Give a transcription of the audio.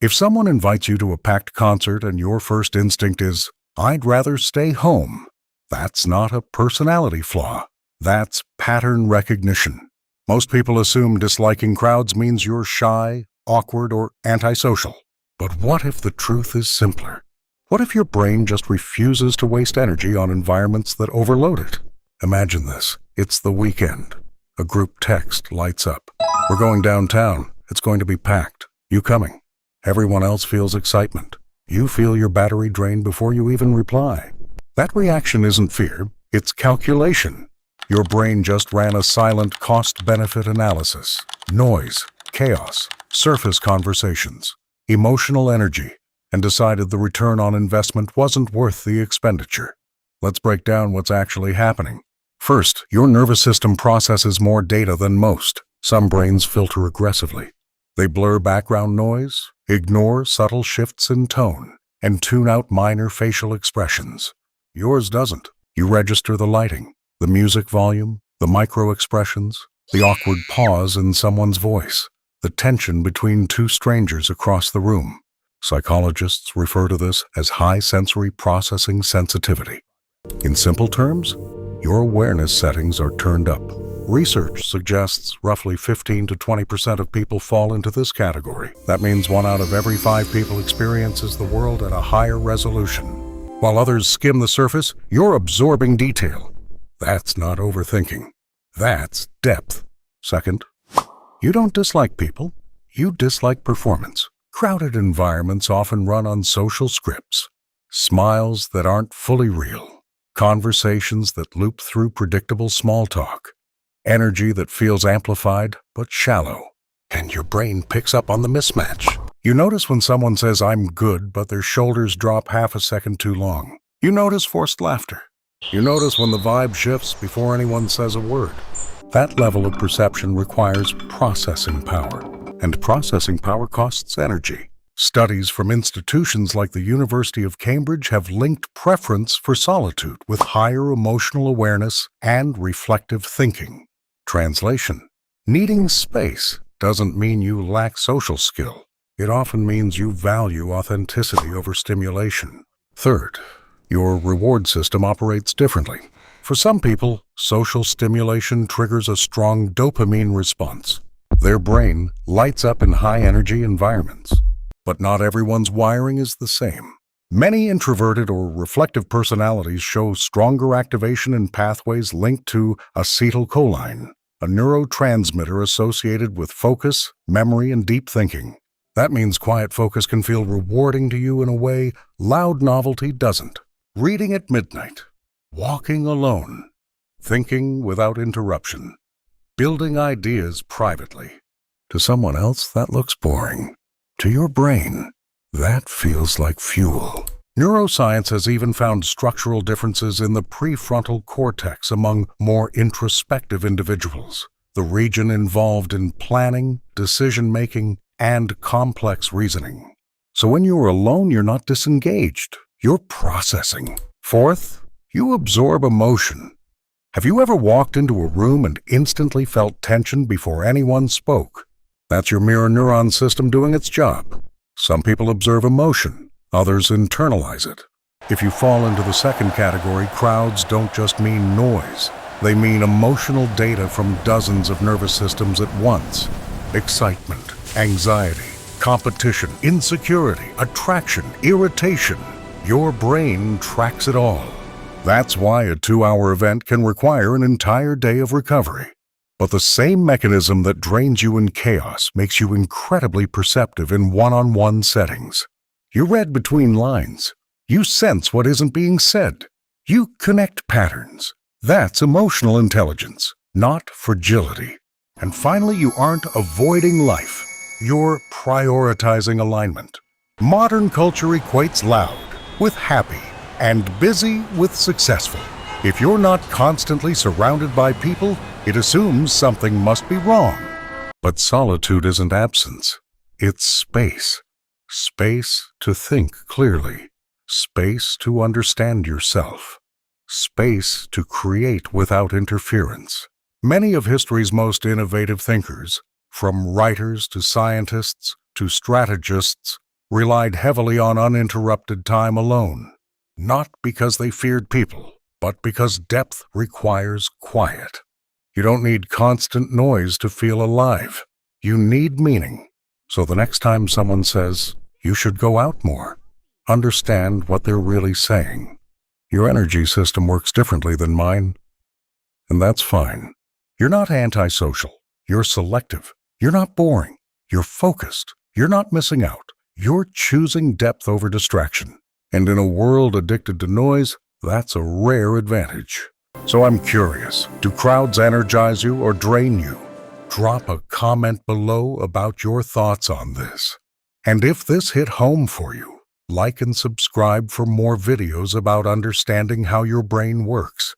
If someone invites you to a packed concert and your first instinct is, "I'd rather stay home," that's not a personality flaw. That's pattern recognition. Most people assume disliking crowds means you're shy, awkward, or antisocial. But what if the truth is simpler? What if your brain just refuses to waste energy on environments that overload it? Imagine this. It's the weekend. A group text lights up. "We're going downtown. It's going to be packed. You coming?" Everyone else feels excitement. You feel your battery drain before you even reply. That reaction isn't fear, it's calculation. Your brain just ran a silent cost-benefit analysis. Noise, chaos, surface conversations, emotional energy, and decided the return on investment wasn't worth the expenditure. Let's break down what's actually happening. First, your nervous system processes more data than most. Some brains filter aggressively. They blur background noise, ignore subtle shifts in tone, and tune out minor facial expressions. Yours doesn't. You register the lighting, the music volume, the micro-expressions, the awkward pause in someone's voice, the tension between two strangers across the room. Psychologists refer to this as high sensory processing sensitivity. In simple terms, your awareness settings are turned up. Research suggests roughly 15 to 20% of people fall into this category. That means 1 out of every 5 people experiences the world at a higher resolution. While others skim the surface, you're absorbing detail. That's not overthinking. That's depth. Second, you don't dislike people. You dislike performance. Crowded environments often run on social scripts. Smiles that aren't fully real. Conversations that loop through predictable small talk. Energy that feels amplified but shallow. And your brain picks up on the mismatch. You notice when someone says, "I'm good," but their shoulders drop half a second too long. You notice forced laughter. You notice when the vibe shifts before anyone says a word. That level of perception requires processing power. And processing power costs energy. Studies from institutions like the University of Cambridge have linked preference for solitude with higher emotional awareness and reflective thinking. Translation: needing space doesn't mean you lack social skill. It often means you value authenticity over stimulation. Third, your reward system operates differently. For some people, social stimulation triggers a strong dopamine response. Their brain lights up in high-energy environments. But not everyone's wiring is the same. Many introverted or reflective personalities show stronger activation in pathways linked to acetylcholine, a neurotransmitter associated with focus, memory, and deep thinking. That means quiet focus can feel rewarding to you in a way loud novelty doesn't. Reading at midnight, walking alone, thinking without interruption, building ideas privately. To someone else, that looks boring. To your brain, that feels like fuel. Neuroscience has even found structural differences in the prefrontal cortex among more introspective individuals, the region involved in planning, decision-making, and complex reasoning. So when you're alone, you're not disengaged. You're processing. Fourth, you absorb emotion. Have you ever walked into a room and instantly felt tension before anyone spoke? That's your mirror neuron system doing its job. Some people observe emotion. Others internalize it. If you fall into the second category, crowds don't just mean noise. They mean emotional data from dozens of nervous systems at once. Excitement, anxiety, competition, insecurity, attraction, irritation. Your brain tracks it all. That's why a 2-hour event can require an entire day of recovery. But the same mechanism that drains you in chaos makes you incredibly perceptive in one-on-one settings. You read between lines. You sense what isn't being said. You connect patterns. That's emotional intelligence, not fragility. And finally, you aren't avoiding life. You're prioritizing alignment. Modern culture equates loud with happy and busy with successful. If you're not constantly surrounded by people, it assumes something must be wrong. But solitude isn't absence. It's space. Space to think clearly. Space to understand yourself. Space to create without interference. Many of history's most innovative thinkers, from writers to scientists to strategists, relied heavily on uninterrupted time alone, not because they feared people, but because depth requires quiet. You don't need constant noise to feel alive. You need meaning. So the next time someone says, you should go out more, understand what they're really saying. Your energy system works differently than mine, and that's fine. You're not antisocial. You're selective. You're not boring. You're focused. You're not missing out. You're choosing depth over distraction. And in a world addicted to noise, that's a rare advantage. So I'm curious, do crowds energize you or drain you? Drop a comment below about your thoughts on this. And if this hit home for you, like and subscribe for more videos about understanding how your brain works.